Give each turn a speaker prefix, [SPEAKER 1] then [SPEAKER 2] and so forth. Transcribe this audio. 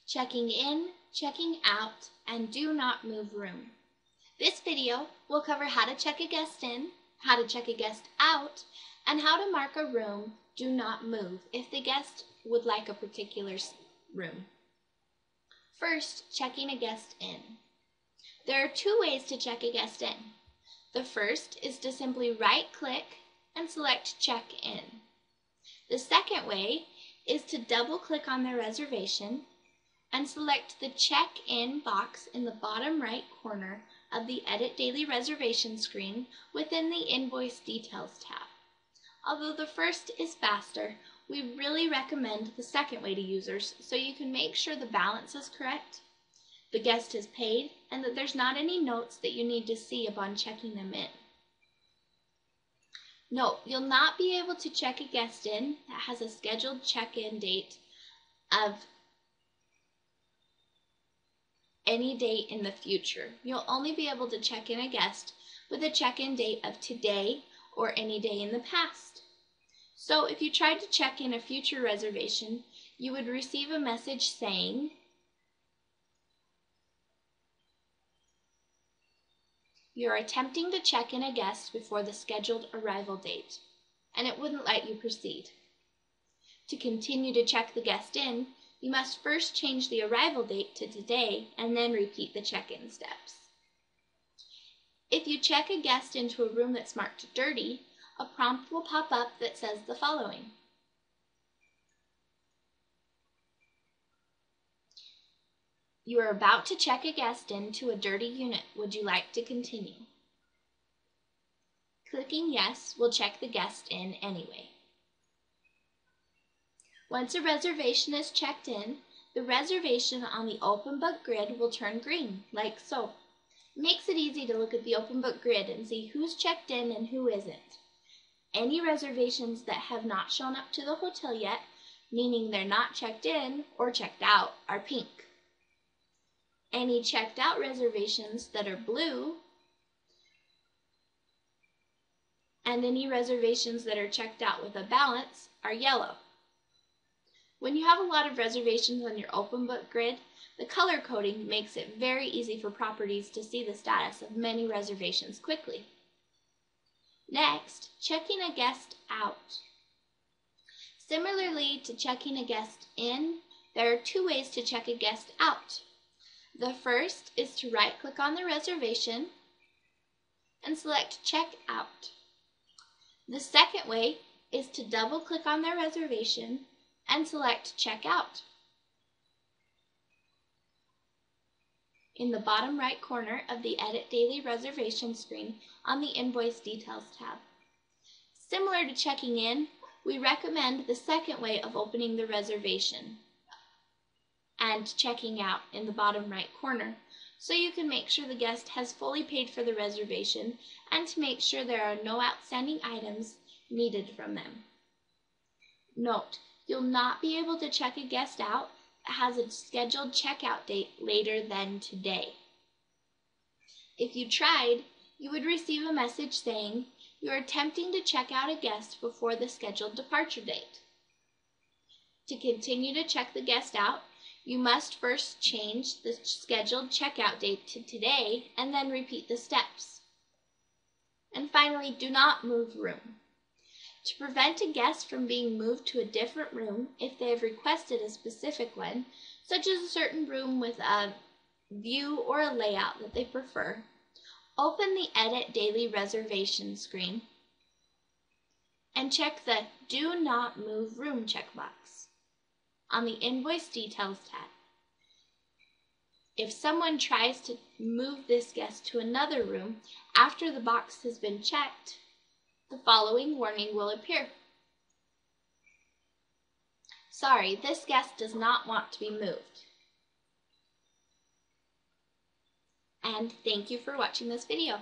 [SPEAKER 1] checking in, checking out, and do not move room. This video will cover how to check a guest in, how to check a guest out, and how to mark a room do not move if the guest would like a particular room. First, checking a guest in. There are two ways to check a guest in. The first is to simply right-click and select Check In. The second way is to double-click on their reservation and select the Check In box in the bottom right corner of the Edit Daily Reservation screen within the Invoice Details tab. Although the first is faster, we really recommend the second way to users so you can make sure the balance is correct, the guest is paid, and that there's not any notes that you need to see upon checking them in. Note, you'll not be able to check a guest in that has a scheduled check-in date of any date in the future. You'll only be able to check in a guest with a check-in date of today or any day in the past. So if you tried to check in a future reservation, you would receive a message saying, "You're attempting to check in a guest before the scheduled arrival date," and it wouldn't let you proceed. To continue to check the guest in, you must first change the arrival date to today and then repeat the check-in steps. If you check a guest into a room that's marked dirty, a prompt will pop up that says the following: "You are about to check a guest into a dirty unit. Would you like to continue?" Clicking yes will check the guest in anyway. Once a reservation is checked in, the reservation on the open book grid will turn green, like so. It makes it easy to look at the open book grid and see who's checked in and who isn't. Any reservations that have not shown up to the hotel yet, meaning they're not checked in or checked out, are pink. Any checked out reservations that are blue, and any reservations that are checked out with a balance are yellow. When you have a lot of reservations on your open book grid, the color coding makes it very easy for properties to see the status of many reservations quickly. Next, checking a guest out. Similarly to checking a guest in, there are two ways to check a guest out. The first is to right-click on the reservation and select Check Out. The second way is to double-click on their reservation and select Check Out in the bottom right corner of the Edit Daily Reservation screen on the Invoice Details tab. Similar to checking in, we recommend the second way of opening the reservation and checking out in the bottom right corner, so you can make sure the guest has fully paid for the reservation and to make sure there are no outstanding items needed from them. Note, you'll not be able to check a guest out that has a scheduled checkout date later than today. If you tried, you would receive a message saying you are attempting to check out a guest before the scheduled departure date. To continue to check the guest out, you must first change the scheduled checkout date to today and then repeat the steps. And finally, do not move room. To prevent a guest from being moved to a different room if they have requested a specific one, such as a certain room with a view or a layout that they prefer, open the Edit Daily Reservation screen and check the Do Not Move Room checkbox on the Invoice Details tab. If someone tries to move this guest to another room after the box has been checked, the following warning will appear: "Sorry, this guest does not want to be moved." And thank you for watching this video.